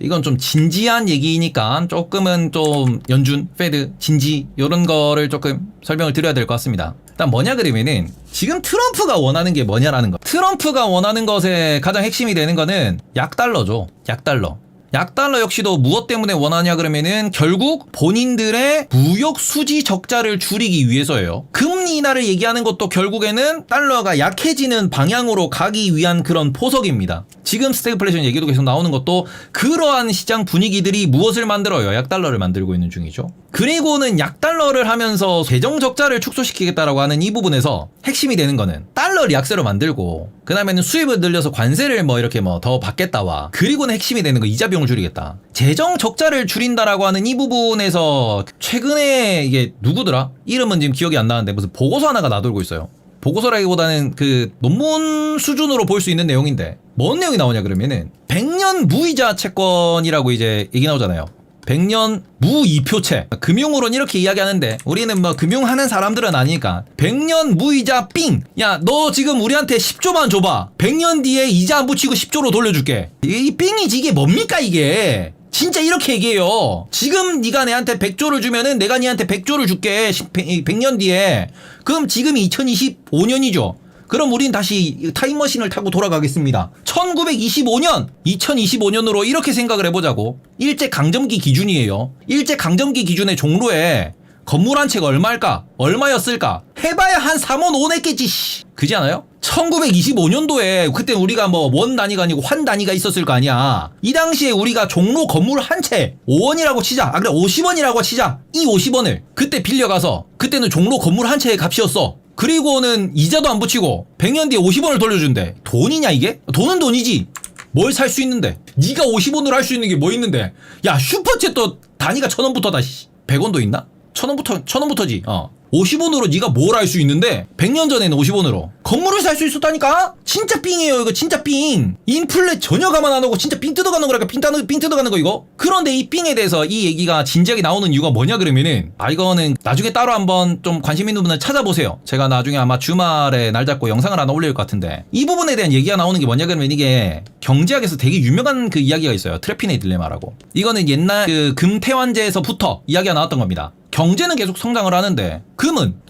이건 좀 진지한 얘기니까 조금은 좀 연준, 페드, 진지 이런 거를 조금 설명을 드려야 될 것 같습니다. 일단 뭐냐 그러면은 지금 트럼프가 원하는 게 뭐냐라는 거. 트럼프가 원하는 것의 가장 핵심이 되는 거는 약달러죠. 약달러. 약달러 역시도 무엇 때문에 원하냐 그러면은 결국 본인들의 무역 수지 적자를 줄이기 위해서예요. 금리 인하를 얘기하는 것도 결국에는 달러가 약해지는 방향으로 가기 위한 그런 포석입니다. 지금 스태그플레이션 얘기도 계속 나오는 것도 그러한 시장 분위기들이 무엇을 만들어요? 약달러를 만들고 있는 중이죠. 그리고는 약달러를 하면서 재정 적자를 축소시키겠다라고 하는 이 부분에서 핵심이 되는 거는 달러 리약세로 만들고 그 다음에는 수입을 늘려서 관세를 뭐 이렇게 뭐 더 받겠다와 그리고는 핵심이 되는 거 이자 비용을 줄이겠다. 재정 적자를 줄인다라고 하는 이 부분에서 최근에 이게 누구더라? 이름은 지금 기억이 안 나는데 무슨 보고서 하나가 나돌고 있어요. 보고서라기보다는 그 논문 수준으로 볼 수 있는 내용인데 뭔 내용이 나오냐 그러면은 100년 무이자 채권이라고 이제 얘기 나오잖아요. 100년 무이표채. 금융으로는 이렇게 이야기하는데 우리는 뭐 금융하는 사람들은 아니니까 100년 무이자 삥. 야, 너 지금 우리한테 10조만 줘봐. 100년 뒤에 이자 안 붙이고 10조로 돌려줄게. 이 삥이지 이게 뭡니까 이게. 진짜 이렇게 얘기해요. 지금 네가 내한테 100조를 주면은 내가 네한테 100조를 줄게. 100년 뒤에. 그럼 지금이 2025년이죠. 그럼 우린 다시 타임머신을 타고 돌아가겠습니다. 1925년, 2025년으로 이렇게 생각을 해보자고. 일제강점기 기준이에요. 일제강점기 기준의 종로에 건물 한 채가 얼마일까? 얼마였을까? 해봐야 한 3원 5원 했겠지. 그지 않아요? 1925년도에 그때 우리가 뭐 원 단위가 아니고 환 단위가 있었을 거 아니야. 이 당시에 우리가 종로 건물 한 채 5원이라고 치자. 그래 50원이라고 치자. 이 50원을 그때 빌려가서 그때는 종로 건물 한 채의 값이었어. 그리고는 이자도 안 붙이고 100년 뒤에 50원을 돌려준대. 돈이냐 이게? 돈은 돈이지. 뭘 살 수 있는데? 네가 50원으로 할 수 있는 게 뭐 있는데? 야 슈퍼챗도 단위가 1000원부터다. 100원도 있나? 1000원부터지. 50원으로 네가 뭘 할 수 있는데 100년 전에는 50원으로 건물을 살 수 있었다니까? 진짜 삥이에요 이거. 진짜 삥. 인플레 전혀 감안 안 하고 진짜 삥 뜯어가는 거라니까. 삥 뜯어가는 거 이거. 그런데 이 삥에 대해서 이 얘기가 진지하게 나오는 이유가 뭐냐 그러면은 이거는 나중에 따로 한번 좀 관심 있는 분들 찾아보세요. 제가 나중에 아마 주말에 날 잡고 영상을 하나 올릴 것 같은데 이 부분에 대한 얘기가 나오는 게 뭐냐 그러면 이게 경제학에서 되게 유명한 그 이야기가 있어요. 트레피네 딜레마라고. 이거는 옛날 그 금태환제에서부터 이야기가 나왔던 겁니다. 경제는 계속 성장을 하는데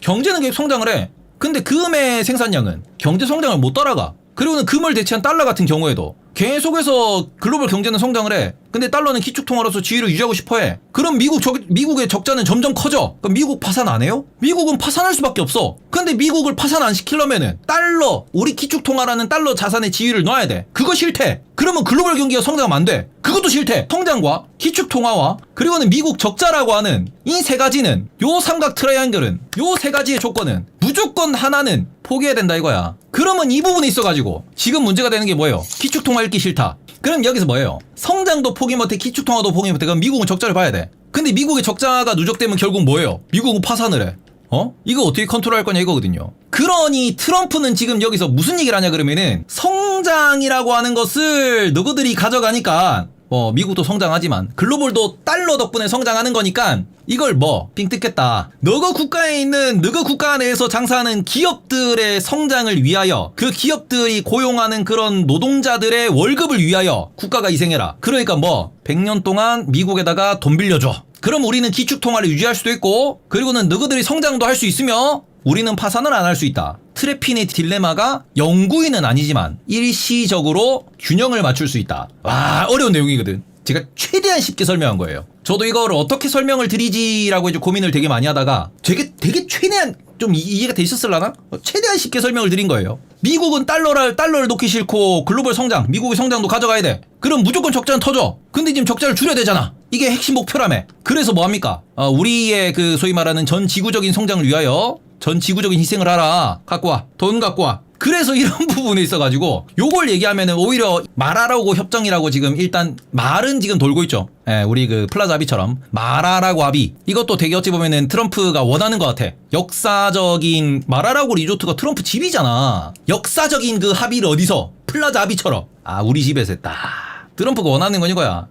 경제는 계속 성장을 해. 근데 금의 생산량은 경제 성장을 못 따라가. 그리고는 금을 대체한 달러 같은 경우에도 계속해서 글로벌 경제는 성장을 해. 근데 달러는 기축통화로서 지위를 유지하고 싶어해. 그럼 미국의 적자는 점점 커져. 그럼 미국 파산 안 해요? 미국은 파산할 수밖에 없어. 근데 미국을 파산 안 시키려면은 달러, 우리 기축통화라는 달러 자산의 지위를 놔야 돼. 그거 싫대. 그러면 글로벌 경기가 성장하면 안 돼. 그것도 싫대. 성장과 기축통화와 그리고는 미국 적자라고 하는 이 세 가지는, 요 삼각 트라이앵글은, 요 세 가지의 조건은 무조건 하나는 포기해야 된다 이거야. 그러면 이 부분에 있어가지고 지금 문제가 되는 게 뭐예요? 기축통화 읽기 싫다. 그럼 여기서 뭐예요? 성장도 포기 못해, 기축통화도 포기 못해. 그럼 미국은 적자를 봐야 돼. 근데 미국의 적자가 누적되면 결국 뭐예요? 미국은 파산을 해. 이거 어떻게 컨트롤할 거냐 이거거든요. 그러니 트럼프는 지금 여기서 무슨 얘기를 하냐 그러면은 성장이라고 하는 것을 너희들이 가져가니까 미국도 성장하지만 글로벌도 달러 덕분에 성장하는 거니까 이걸 삥 뜯겠다. 너가 국가에 있는 너가 국가 내에서 장사하는 기업들의 성장을 위하여, 그 기업들이 고용하는 그런 노동자들의 월급을 위하여 국가가 희생해라. 그러니까 100년 동안 미국에다가 돈 빌려줘. 그럼 우리는 기축통화를 유지할 수도 있고, 그리고는 너희들이 성장도 할 수 있으며 우리는 파산을 안 할 수 있다. 트레피네 딜레마가 영구히는 아니지만 일시적으로 균형을 맞출 수 있다. 와, 어려운 내용이거든. 제가 최대한 쉽게 설명한 거예요. 저도 이거를 어떻게 설명을 드리지라고 이제 고민을 되게 많이 하다가 되게 최대한 좀 이해가 돼 있었을라나? 최대한 쉽게 설명을 드린 거예요. 미국은 달러를 놓기 싫고 글로벌 성장, 미국의 성장도 가져가야 돼. 그럼 무조건 적자는 터져. 근데 지금 적자를 줄여야 되잖아. 이게 핵심 목표라며. 그래서 뭐합니까? 우리의 그 소위 말하는 전 지구적인 성장을 위하여 전 지구적인 희생을 하라. 갖고 와. 돈 갖고 와. 그래서 이런 부분에 있어가지고 요걸 얘기하면은 오히려 말하라고 협정이라고 지금 일단 말은 지금 돌고 있죠. 우리 그 플라자 합의처럼 말하라고 합의. 이것도 되게 어찌 보면은 트럼프가 원하는 것 같아. 역사적인 말하라고 리조트가 트럼프 집이잖아. 역사적인 그 합의를 어디서? 플라자 합의처럼. 우리 집에서 했다. 트럼프가 원하는 건 이거야.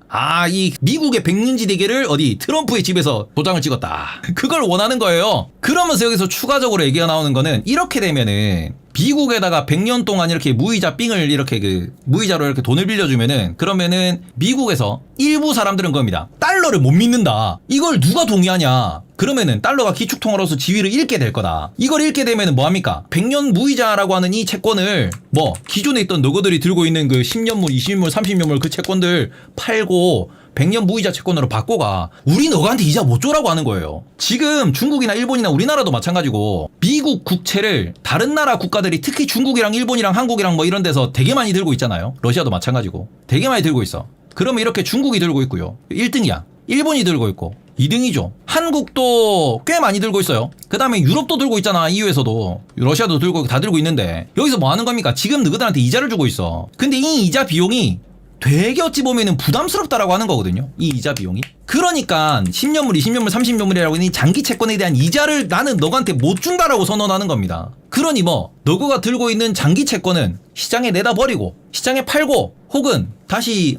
이 미국의 백년지 대계를 트럼프의 집에서 도장을 찍었다. 그걸 원하는 거예요. 그러면서 여기서 추가적으로 얘기가 나오는 거는 이렇게 되면은 미국에다가 100년 동안 이렇게 무이자 삥을 이렇게 그 무이자로 이렇게 돈을 빌려주면은 그러면은 미국에서 일부 사람들은 겁니다. 달러를 못 믿는다. 이걸 누가 동의하냐? 그러면은 달러가 기축통화로서 지위를 잃게 될 거다. 이걸 잃게 되면은 뭐 합니까? 100년 무이자라고 하는 이 채권을 뭐 기존에 있던 너희들이 들고 있는 그 10년물, 20년물, 30년물 그 채권들 팔고 100년 무이자 채권으로 바꿔가. 우리 너한테 이자 못 줘라고 하는 거예요. 지금 중국이나 일본이나 우리나라도 마찬가지고 미국 국채를 다른 나라 국가들이 특히 중국이랑 일본이랑 한국이랑 뭐 이런 데서 되게 많이 들고 있잖아요. 러시아도 마찬가지고 되게 많이 들고 있어. 그러면 이렇게 중국이 들고 있고요. 1등이야. 일본이 들고 있고 2등이죠. 한국도 꽤 많이 들고 있어요. 그 다음에 유럽도 들고 있잖아. EU에서도. 러시아도 들고 다 들고 있는데 여기서 뭐 하는 겁니까? 지금 너희들한테 이자를 주고 있어. 근데 이 이자 비용이 되게 어찌 보면은 부담스럽다라고 하는 거거든요. 이 이자 비용이. 그러니까 10년물, 20년물, 30년물이라고 하는 이 장기 채권에 대한 이자를 나는 너한테 못 준다라고 선언하는 겁니다. 그러니 뭐 너가 들고 있는 장기 채권은 시장에 내다 버리고 시장에 팔고 혹은 다시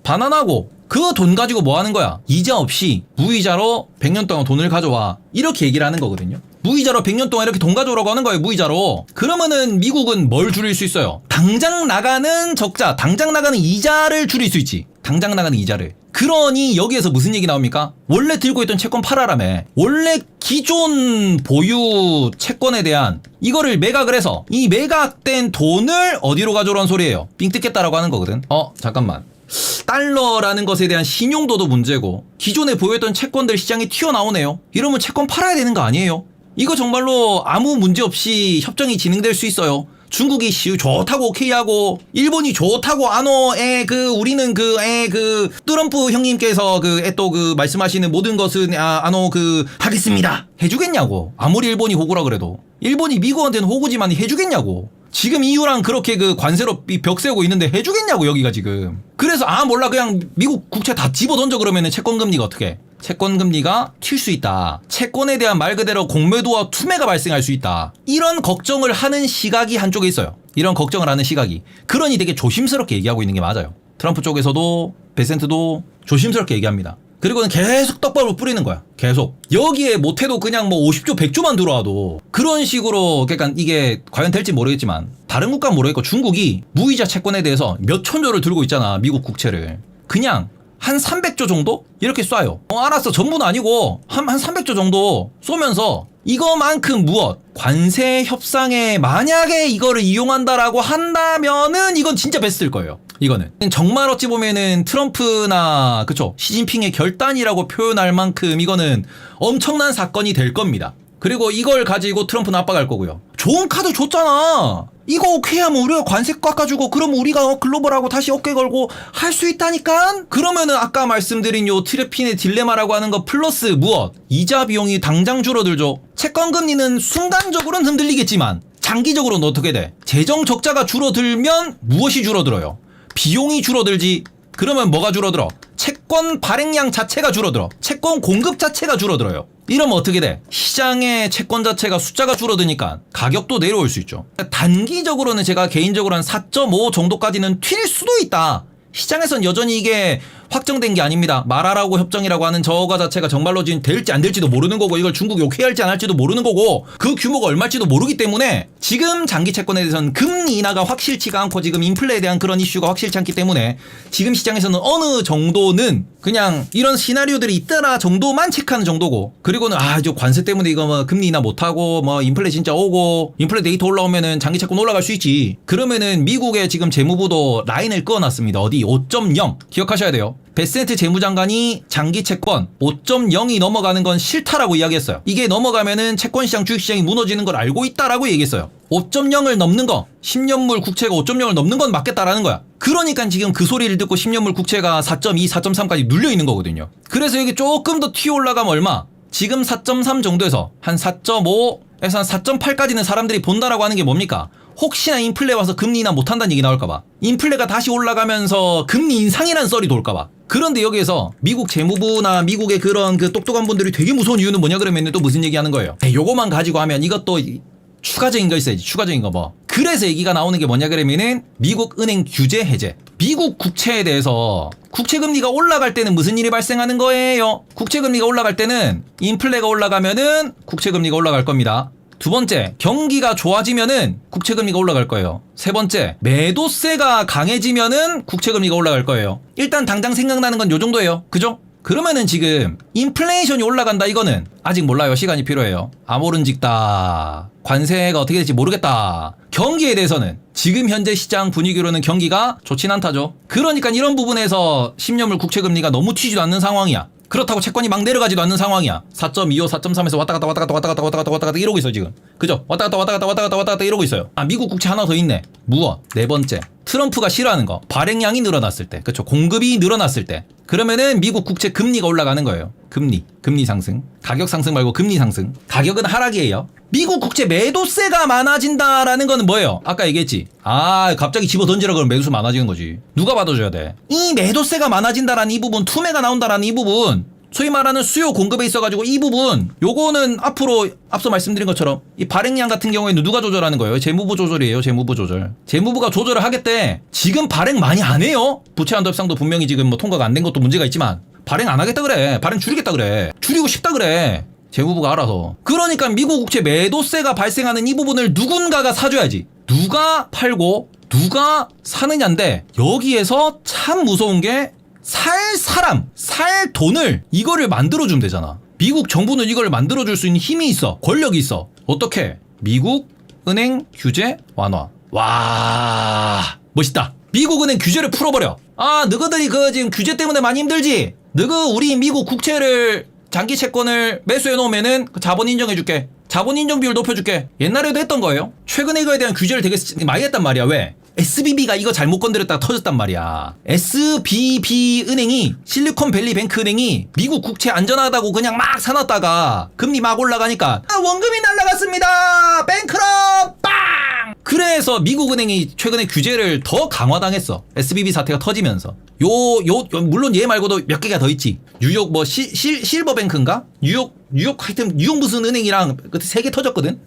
반환하고 그 돈 가지고 뭐 하는 거야? 이자 없이 무이자로 100년 동안 돈을 가져와. 이렇게 얘기를 하는 거거든요. 무이자로 100년 동안 이렇게 돈 가져오라고 하는 거예요. 무이자로. 그러면은 미국은 뭘 줄일 수 있어요? 당장 나가는 적자, 당장 나가는 이자를 줄일 수 있지. 당장 나가는 이자를. 그러니 여기에서 무슨 얘기 나옵니까? 원래 들고 있던 채권 팔아라며. 원래 기존 보유 채권에 대한 이거를 매각을 해서 이 매각된 돈을 어디로 가져오라는 소리예요? 삥 뜯겠다라고 하는 거거든. 잠깐만. 달러라는 것에 대한 신용도도 문제고 기존에 보유했던 채권들 시장에 튀어나오네요. 이러면 채권 팔아야 되는 거 아니에요? 이거 정말로 아무 문제 없이 협정이 진행될 수 있어요. 중국이 좋다고 오케이하고 일본이 좋다고 우리는 트럼프 형님께서 또 말씀하시는 모든 것은 하겠습니다 해주겠냐고. 아무리 일본이 호구라 그래도 일본이 미국한테는 호구지만 해주겠냐고. 지금 EU랑 그렇게 관세로 벽 세우고 있는데 해주겠냐고 여기가 지금. 그래서 몰라 그냥 미국 국채 다 집어던져 그러면은 채권금리가 어떻게? 채권금리가 튈 수 있다. 채권에 대한 말 그대로 공매도와 투매가 발생할 수 있다. 이런 걱정을 하는 시각이 한쪽에 있어요. 이런 걱정을 하는 시각이. 그러니 되게 조심스럽게 얘기하고 있는 게 맞아요. 트럼프 쪽에서도 베센트도 조심스럽게 얘기합니다. 그리고는 계속 떡밥을 뿌리는 거야. 계속. 여기에 못해도 그냥 뭐 50조 100조만 들어와도 그런 식으로 그러니까 이게 과연 될지 모르겠지만 다른 국가는 모르겠고 중국이 무이자 채권에 대해서 몇 천조를 들고 있잖아. 미국 국채를. 그냥 한 300조 정도? 이렇게 쏴요. 알았어. 전부는 아니고 한 300조 정도 쏘면서 이거만큼 무엇? 관세 협상에 만약에 이거를 이용한다라고 한다면은 이건 진짜 베스트일 거예요. 이거는 정말 어찌 보면은 트럼프나 그쵸 시진핑의 결단이라고 표현할 만큼 이거는 엄청난 사건이 될 겁니다. 그리고 이걸 가지고 트럼프는 압박할 거고요. 좋은 카드 줬잖아. 이거 오케이 하면 우리가 관세 깎아주고 그럼 우리가 글로벌하고 다시 어깨 걸고 할 수 있다니까? 그러면은 아까 말씀드린 요 트래핀의 딜레마라고 하는 거 플러스 무엇? 이자 비용이 당장 줄어들죠. 채권 금리는 순간적으로는 흔들리겠지만 장기적으로는 어떻게 돼? 재정 적자가 줄어들면 무엇이 줄어들어요? 비용이 줄어들지. 그러면 뭐가 줄어들어? 채권 발행량 자체가 줄어들어. 채권 공급 자체가 줄어들어요. 이러면 어떻게 돼? 시장의 채권 자체가 숫자가 줄어드니까 가격도 내려올 수 있죠. 단기적으로는 제가 개인적으로 한 4.5 정도까지는 튈 수도 있다. 시장에선 여전히 이게 확정된 게 아닙니다. 말하라고 협정이라고 하는 저거 자체가 정말로 지금 될지 안 될지도 모르는 거고 이걸 중국이 오케이 할지 안 할지도 모르는 거고 그 규모가 얼마일지도 모르기 때문에 지금 장기 채권에 대해서는 금리 인하가 확실치가 않고 지금 인플레에 대한 그런 이슈가 확실치 않기 때문에 지금 시장에서는 어느 정도는 그냥 이런 시나리오들이 있더라 정도만 체크하는 정도고 그리고는 이제 관세 때문에 이거 뭐 금리 인하 못하고 뭐 인플레 진짜 오고 인플레 데이터 올라오면은 장기 채권 올라갈 수 있지. 그러면은 미국의 지금 재무부도 라인을 그어놨습니다. 어디 5.0 기억하셔야 돼요. 베센트 재무장관이 장기 채권 5.0이 넘어가는 건 싫다라고 이야기했어요. 이게 넘어가면은 채권시장 주식시장이 무너지는 걸 알고 있다라고 얘기했어요. 5.0을 넘는 거 10년물 국채가 5.0을 넘는 건 맞겠다라는 거야. 그러니까 지금 그 소리를 듣고 10년물 국채가 4.2, 4.3까지 눌려 있는 거거든요. 그래서 이게 조금 더 튀어 올라가면 얼마? 지금 4.3 정도에서 한 4.5에서 한 4.8까지는 사람들이 본다라고 하는 게 뭡니까? 혹시나 인플레 와서 금리 인하 못한다는 얘기 나올까봐. 인플레가 다시 올라가면서 금리 인상이라는 썰이 돌까봐. 그런데 여기에서 미국 재무부나 미국의 그런 똑똑한 분들이 되게 무서운 이유는 뭐냐 그러면 또 무슨 얘기 하는 거예요? 요거만 가지고 하면 이것도 추가적인 거 있어야지. 추가적인 거 뭐. 그래서 얘기가 나오는 게 뭐냐 그러면은 미국 은행 규제 해제. 미국 국채에 대해서 국채금리가 올라갈 때는 무슨 일이 발생하는 거예요? 국채금리가 올라갈 때는 인플레가 올라가면은 국채금리가 올라갈 겁니다. 두 번째, 경기가 좋아지면은 국채금리가 올라갈 거예요. 세 번째, 매도세가 강해지면은 국채금리가 올라갈 거예요. 일단 당장 생각나는 건 요 정도예요. 그죠? 그러면은 지금 인플레이션이 올라간다 이거는 아직 몰라요. 시간이 필요해요. 아모른직다. 관세가 어떻게 될지 모르겠다. 경기에 대해서는 지금 현재 시장 분위기로는 경기가 좋진 않다죠. 그러니까 이런 부분에서 10년물 국채금리가 너무 튀지도 않는 상황이야. 그렇다고 채권이 막 내려가지도 않는 상황이야. 4.25, 4.3에서 왔다 갔다 이러고 있어 지금. 그죠? 왔다 갔다 이러고 있어요. 아, 미국 국채 하나 더 있네. 무엇? 네 번째, 트럼프가 싫어하는 거. 발행량이 늘어났을 때. 그쵸? 공급이 늘어났을 때. 그러면은 미국 국채 금리가 올라가는 거예요. 금리 상승. 가격 상승 말고 금리 상승. 가격은 하락이에요. 미국 국채 매도세가 많아진다라는 거는 뭐예요? 아까 얘기했지. 아, 갑자기 집어 던지라 그러면 매도세 많아지는 거지. 누가 받아줘야 돼? 이 매도세가 많아진다라는 이 부분, 투매가 나온다라는 이 부분, 소위 말하는 수요 공급에 있어가지고 이 부분, 요거는 앞으로 앞서 말씀드린 것처럼 이 발행량 같은 경우에는 누가 조절하는 거예요? 재무부 조절이에요. 재무부 조절. 재무부가 조절을 하겠대. 지금 발행 많이 안 해요. 부채 한도 협상도 분명히 지금 뭐 통과가 안 된 것도 문제가 있지만 발행 안 하겠다 그래. 발행 줄이겠다 그래. 줄이고 싶다 그래. 재무부가 알아서. 그러니까 미국 국채 매도세가 발생하는 이 부분을 누군가가 사줘야지. 누가 팔고 누가 사느냐인데, 여기에서 참 무서운 게 살 사람, 살 돈을 이거를 만들어주면 되잖아. 미국 정부는 이걸 만들어줄 수 있는 힘이 있어. 권력이 있어. 어떻게? 미국 은행 규제 완화. 와, 멋있다. 미국 은행 규제를 풀어버려. 아, 너희들이 그 지금 규제 때문에 많이 힘들지? 너희 우리 미국 국채를 장기 채권을 매수해 놓으면은 자본 인정해줄게. 자본 인정 비율 높여줄게. 옛날에도 했던 거예요. 최근에 이거에 대한 규제를 되게 많이 했단 말이야. 왜? SBB가 이거 잘못 건드렸다가 터졌단 말이야. SBB 은행이, 실리콘밸리 뱅크 은행이 미국 국채 안전하다고 그냥 막 사놨다가 금리 막 올라가니까 원금이 날라갔습니다. 뱅크럽 빵! 그래서 미국 은행이 최근에 규제를 더 강화당했어. SBB 사태가 터지면서. 물론 얘 말고도 몇 개가 더 있지. 뉴욕 뭐 실버뱅크인가? 뉴욕 하여튼 뉴욕 무슨 은행이랑 그때 3개 터졌거든.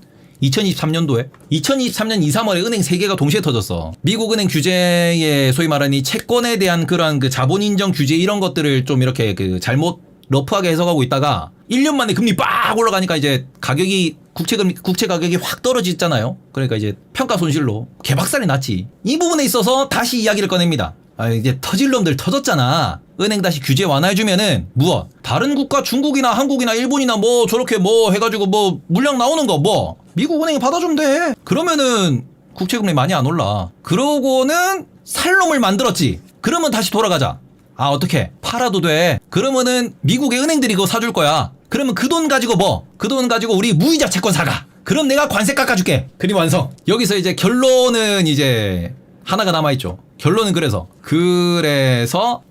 2023년도에 2023년 2, 3월에 은행 3개가 동시에 터졌어. 미국 은행 규제에 소위 말하는 이 채권에 대한 그러한 그 자본 인정 규제 이런 것들을 좀 이렇게 그 잘못 러프하게 해석하고 있다가 1년 만에 금리 빡 올라가니까 이제 가격이 국채 가격이 확 떨어지잖아요. 그러니까 이제 평가 손실로 개박살이 났지. 이 부분에 있어서 다시 이야기를 꺼냅니다. 아, 이제 터질 놈들 터졌잖아. 은행 다시 규제 완화해주면은 무엇? 다른 국가 중국이나 한국이나 일본이나 뭐 저렇게 뭐 해가지고 뭐 물량 나오는 거 뭐 미국 은행이 받아주면 돼. 그러면은 국채금리 많이 안 올라. 그러고는 살 놈을 만들었지. 그러면 다시 돌아가자. 아, 어떻게? 팔아도 돼. 그러면은 미국의 은행들이 그거 사줄 거야. 그러면 그 돈 가지고 뭐? 그 돈 가지고 우리 무이자 채권 사가. 그럼 내가 관세 깎아줄게. 그림 완성. 여기서 이제 결론은 이제 하나가 남아있죠. 결론은 그래서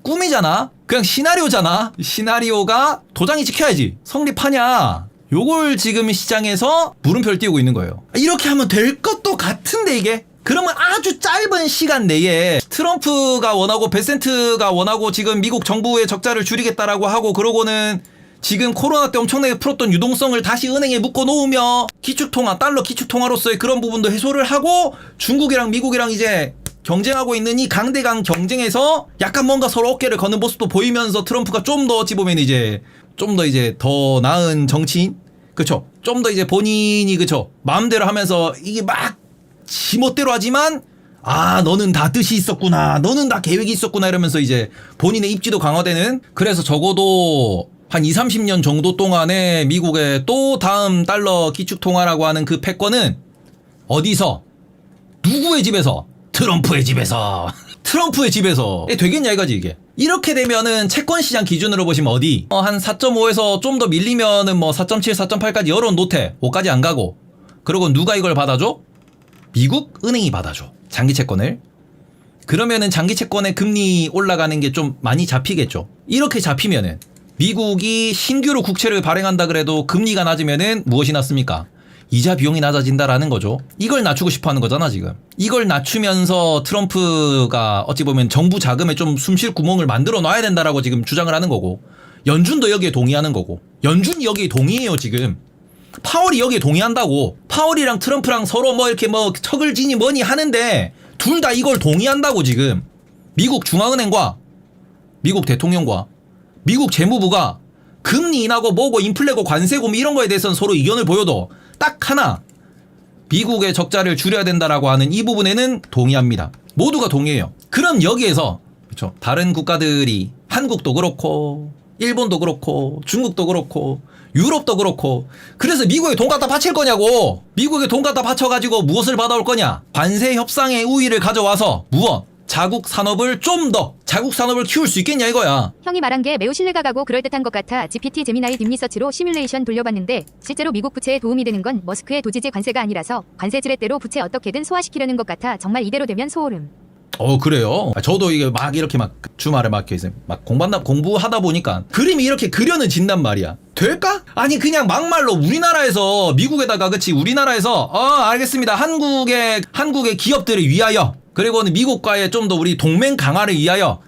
꿈이잖아. 그냥 시나리오잖아. 시나리오가 도장이 찍혀야지. 성립하냐. 요걸 지금 시장에서 물음표를 띄우고 있는 거예요. 이렇게 하면 될 것도 같은데 이게. 그러면 아주 짧은 시간 내에 트럼프가 원하고 베센트가 원하고 지금 미국 정부의 적자를 줄이겠다라고 하고, 그러고는 지금 코로나 때 엄청나게 풀었던 유동성을 다시 은행에 묶어 놓으며 기축통화, 달러 기축통화로서의 그런 부분도 해소를 하고 중국이랑 미국이랑 이제 경쟁하고 있는 이 강대강 경쟁에서 약간 뭔가 서로 어깨를 거는 모습도 보이면서 트럼프가 좀 더 어찌 보면 이제 좀 더 이제 더 나은 정치인? 그쵸? 좀 더 이제 본인이 그쵸? 마음대로 하면서 이게 막 지멋대로 하지만 아, 너는 다 뜻이 있었구나. 너는 다 계획이 있었구나. 이러면서 이제 본인의 입지도 강화되는, 그래서 적어도 한 20, 30년 정도 동안에 미국의 또 다음 달러 기축통화라고 하는 그 패권은 어디서? 누구의 집에서? 트럼프의 집에서. 트럼프의 집에서. 되겠냐 이거지 이게. 이렇게 되면은 채권시장 기준으로 보시면 어디? 한 4.5에서 좀 더 밀리면은 뭐 4.7, 4.8까지 열어놓대. 5까지 안 가고. 그리고 누가 이걸 받아줘? 미국 은행이 받아줘. 장기 채권을. 그러면은 장기 채권의 금리 올라가는 게 좀 많이 잡히겠죠. 이렇게 잡히면은 미국이 신규로 국채를 발행한다 그래도 금리가 낮으면은 무엇이 낮습니까? 이자 비용이 낮아진다라는 거죠. 이걸 낮추고 싶어 하는 거잖아 지금. 이걸 낮추면서 트럼프가 어찌 보면 정부 자금에 좀 숨쉴 구멍을 만들어 놔야 된다라고 지금 주장을 하는 거고, 연준도 여기에 동의하는 거고. 연준이 여기에 동의해요 지금. 파월이 여기에 동의한다고. 파월이랑 트럼프랑 서로 뭐 이렇게 뭐 척을 지니 뭐니 하는데 둘 다 이걸 동의한다고 지금. 미국 중앙은행과 미국 대통령과 미국 재무부가 금리 인하고 뭐고 인플레고 관세고 뭐 이런 거에 대해서는 서로 의견을 보여도 딱 하나, 미국의 적자를 줄여야 된다라고 하는 이 부분에는 동의합니다. 모두가 동의해요. 그럼 여기에서 그렇죠. 다른 국가들이 한국도 그렇고 일본도 그렇고 중국도 그렇고 유럽도 그렇고 그래서 미국에 돈 갖다 바칠 거냐고. 미국에 돈 갖다 바쳐가지고 무엇을 받아올 거냐. 관세 협상의 우위를 가져와서 무엇? 자국 산업을 좀 더 자국 산업을 키울 수 있겠냐 이거야. 형이 말한 게 매우 신뢰가 가고 그럴듯한 것 같아 GPT 제미나이 딥리서치로 시뮬레이션 돌려봤는데 실제로 미국 부채에 도움이 되는 건 머스크의 도지지 관세가 아니라서 관세 지렛대로 부채 어떻게든 소화시키려는 것 같아. 정말 이대로 되면 소름. 그래요? 저도 이게 막 이렇게 막 주말에 막 이렇게 막 공부하다 보니까 그림이 이렇게 그려는 진단 말이야. 될까? 아니 그냥 막말로 우리나라에서 미국에다가 그치 우리나라에서 알겠습니다. 한국의 기업들을 위하여 그리고는 미국과의 좀 더 우리 동맹 강화를 위하여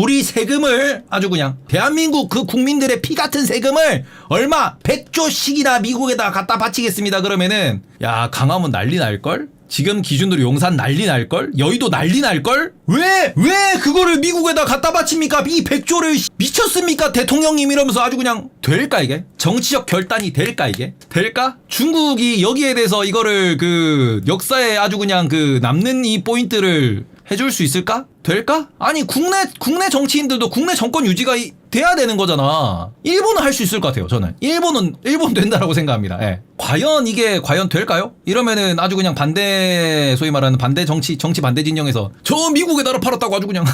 우리 세금을 아주 그냥 대한민국 그 국민들의 피 같은 세금을 얼마 100조씩이나 미국에다 갖다 바치겠습니다. 그러면은 야 강화문 난리 날걸? 지금 기준으로 용산 난리 날걸? 여의도 난리 날걸? 왜 그거를 미국에다 갖다 바칩니까? 이 100조를 미쳤습니까? 대통령님 이러면서 아주 그냥 될까 이게? 정치적 결단이 될까 이게? 될까? 중국이 여기에 대해서 이거를 그 역사에 아주 그냥 그 남는 이 포인트를 해줄 수 있을까? 될까? 아니 국내 정치인들도 국내 정권 유지가 돼야 되는 거잖아. 일본은 할 수 있을 것 같아요. 저는 일본 된다라고 생각합니다. 예. 과연 이게 될까요? 이러면은 아주 그냥 반대 소위 말하는 반대 정치 반대 진영에서 저 미국에 나라 팔았다고 아주 그냥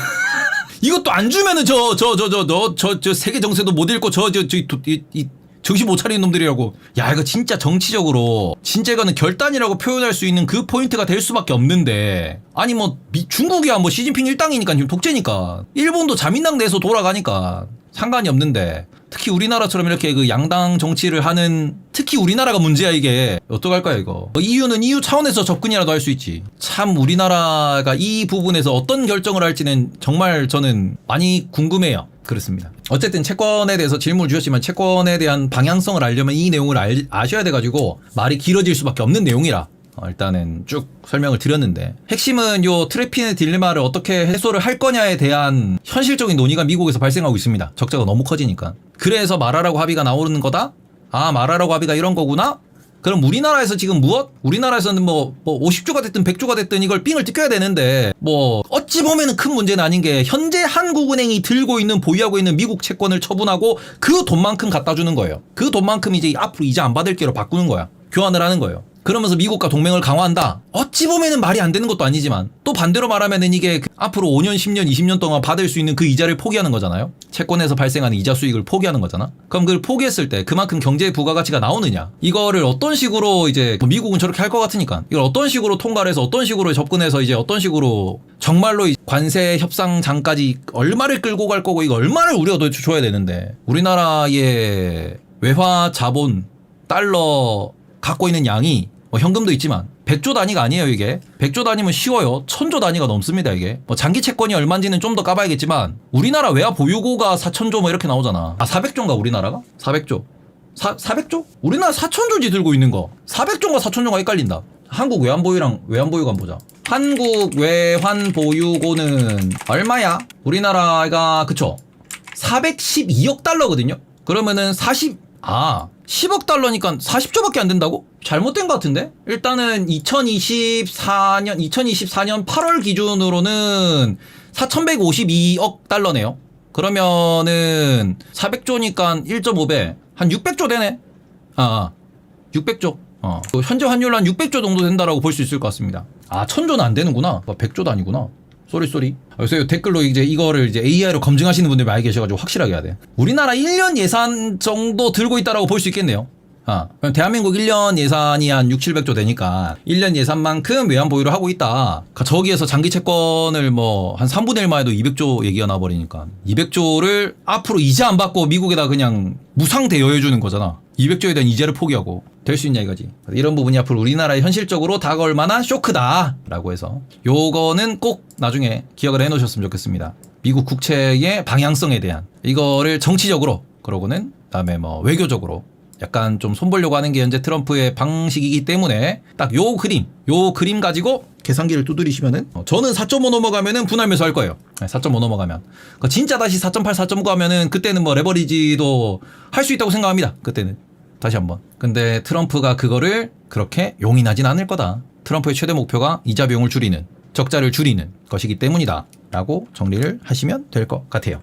이것도 안 주면은 저 세계 정세도 못 읽고 정신 못 차리는 놈들이라고. 야 이거 진짜 정치적으로 진짜 이거는 결단이라고 표현할 수 있는 그 포인트가 될 수밖에 없는데 아니 뭐 중국이야 뭐 시진핑 일당이니까 지금 독재니까 일본도 자민당 내에서 돌아가니까 상관이 없는데 특히 우리나라처럼 이렇게 그 양당 정치를 하는 특히 우리나라가 문제야 이게. 어떡할 거야 이거. EU는 EU 차원에서 접근이라도 할 수 있지. 참 우리나라가 이 부분에서 어떤 결정을 할지는 정말 저는 많이 궁금해요. 그렇습니다. 어쨌든 채권에 대해서 질문을 주셨지만 채권에 대한 방향성을 알려면 이 내용을 아셔야 돼가지고 말이 길어질 수밖에 없는 내용이라 일단은 쭉 설명을 드렸는데 핵심은 요 트래핀의 딜레마를 어떻게 해소를 할 거냐에 대한 현실적인 논의가 미국에서 발생하고 있습니다. 적자가 너무 커지니까. 그래서 말하라고 합의가 나오는 거다? 말하라고 합의가 이런 거구나? 그럼 우리나라에서 지금 무엇? 우리나라에서는 뭐 50조가 됐든 100조가 됐든 이걸 삥을 뜯겨야 되는데 뭐 어찌 보면은 큰 문제는 아닌 게 현재 한국은행이 들고 있는 보유하고 있는 미국 채권을 처분하고 그 돈만큼 갖다 주는 거예요. 그 돈만큼 이제 앞으로 이자 안 받을 게로 바꾸는 거야. 교환을 하는 거예요. 그러면서 미국과 동맹을 강화한다. 어찌 보면은 말이 안 되는 것도 아니지만 또 반대로 말하면은 이게 앞으로 5년, 10년, 20년 동안 받을 수 있는 그 이자를 포기하는 거잖아요. 채권에서 발생하는 이자 수익을 포기하는 거잖아. 그럼 그걸 포기했을 때 그만큼 경제의 부가가치가 나오느냐? 이거를 어떤 식으로 이제 미국은 저렇게 할 것 같으니까 이걸 어떤 식으로 통과를 해서 어떤 식으로 접근해서 이제 어떤 식으로 정말로 관세 협상장까지 얼마를 끌고 갈 거고 이거 얼마를 우리가 더 줘야 되는데 우리나라의 외화 자본 달러 갖고 있는 양이 현금도 있지만 100조 단위가 아니에요 이게. 100조 단위면 쉬워요. 1000조 단위가 넘습니다 이게. 장기 채권이 얼마인지는 좀 더 까봐야겠지만 우리나라 외화 보유고가 4000조 뭐 이렇게 나오잖아. 400조인가 우리나라가? 400조 400조? 우리나라 4000조지 들고 있는 거. 400조인가 4000조가 헷갈린다. 한국 외환보유랑 외환보유고 한번 보자. 한국 외환보유고는 얼마야? 우리나라가 그쵸 412억 달러거든요. 그러면은 10억 달러니까 40조밖에 안 된다고? 잘못된 것 같은데? 일단은 2024년 8월 기준으로는 4,152억 달러네요. 그러면은 400조니까 1.5배. 한 600조 되네? 600조. 현재 환율로 한 600조 정도 된다라고 볼 수 있을 것 같습니다. 1000조는 안 되는구나. 100조도 아니구나. 쏘리. 그래서 댓글로 이제 이거를 이제 AI로 검증하시는 분들이 많이 계셔가지고 확실하게 해야 돼. 우리나라 1년 예산 정도 들고 있다라고 볼 수 있겠네요. 그럼 대한민국 1년 예산이 한 6,700조 되니까 1년 예산만큼 외환 보유를 하고 있다. 저기에서 장기 채권을 뭐 한 3분의 1만 해도 200조 얘기가 나와버리니까 200조를 앞으로 이자 안 받고 미국에다 그냥 무상 대여해주는 거잖아. 200조에 대한 이자를 포기하고 될 수 있냐 이거지. 이런 부분이 앞으로 우리나라에 현실적으로 다가올 만한 쇼크다 라고 해서 요거는 꼭 나중에 기억을 해놓으셨으면 좋겠습니다. 미국 국채의 방향성에 대한 이거를 정치적으로 그러고는 그다음에 뭐 외교적으로 약간 좀 손보려고 하는 게 현재 트럼프의 방식이기 때문에 딱 요 그림 가지고 계산기를 두드리시면은 저는 4.5 넘어가면은 분할 매수할 거예요. 4.5 넘어가면 진짜 다시 4.8, 4.9 하면은 그때는 뭐 레버리지도 할 수 있다고 생각합니다. 그때는 다시 한번. 근데 트럼프가 그거를 그렇게 용인하진 않을 거다. 트럼프의 최대 목표가 이자 비용을 줄이는, 적자를 줄이는 것이기 때문이다. 라고 정리를 하시면 될 것 같아요.